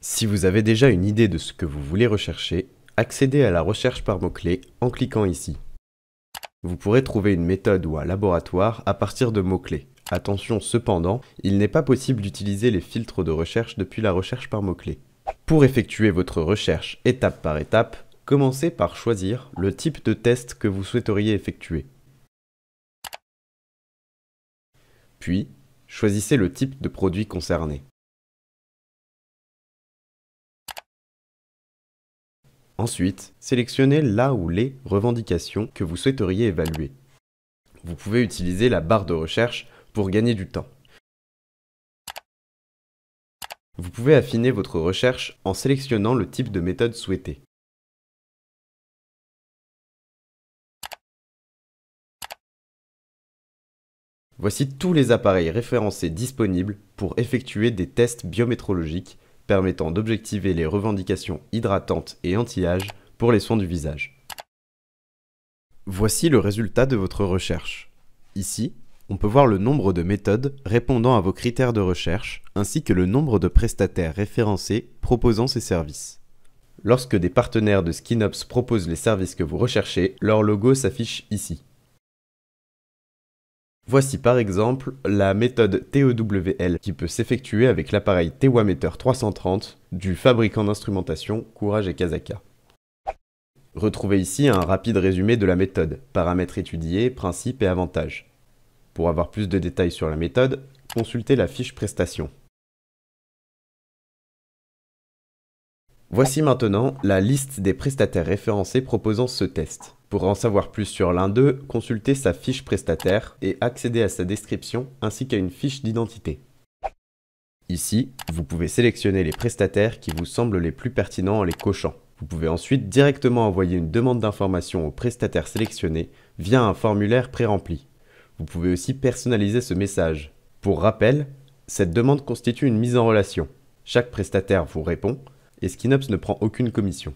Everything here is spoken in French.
Si vous avez déjà une idée de ce que vous voulez rechercher, accédez à la recherche par mots-clés en cliquant ici. Vous pourrez trouver une méthode ou un laboratoire à partir de mots-clés. Attention cependant, il n'est pas possible d'utiliser les filtres de recherche depuis la recherche par mots-clés. Pour effectuer votre recherche étape par étape, commencez par choisir le type de test que vous souhaiteriez effectuer. Puis, choisissez le type de produit concerné. Ensuite, sélectionnez la ou les revendications que vous souhaiteriez évaluer. Vous pouvez utiliser la barre de recherche pour gagner du temps. Vous pouvez affiner votre recherche en sélectionnant le type de méthode souhaitée. Voici tous les appareils référencés disponibles pour effectuer des tests biométrologiques permettant d'objectiver les revendications hydratantes et anti-âge pour les soins du visage. Voici le résultat de votre recherche. Ici, on peut voir le nombre de méthodes répondant à vos critères de recherche, ainsi que le nombre de prestataires référencés proposant ces services. Lorsque des partenaires de Skinops proposent les services que vous recherchez, leur logo s'affiche ici. Voici par exemple la méthode TEWL qui peut s'effectuer avec l'appareil Tewameter 330 du fabricant d'instrumentation Courage et Kazaka. Retrouvez ici un rapide résumé de la méthode, paramètres étudiés, principes et avantages. Pour avoir plus de détails sur la méthode, consultez la fiche prestation. Voici maintenant la liste des prestataires référencés proposant ce test. Pour en savoir plus sur l'un d'eux, consultez sa fiche prestataire et accédez à sa description ainsi qu'à une fiche d'identité. Ici, vous pouvez sélectionner les prestataires qui vous semblent les plus pertinents en les cochant. Vous pouvez ensuite directement envoyer une demande d'information au prestataire sélectionné via un formulaire pré-rempli. Vous pouvez aussi personnaliser ce message. Pour rappel, cette demande constitue une mise en relation. Chaque prestataire vous répond et Skinops ne prend aucune commission.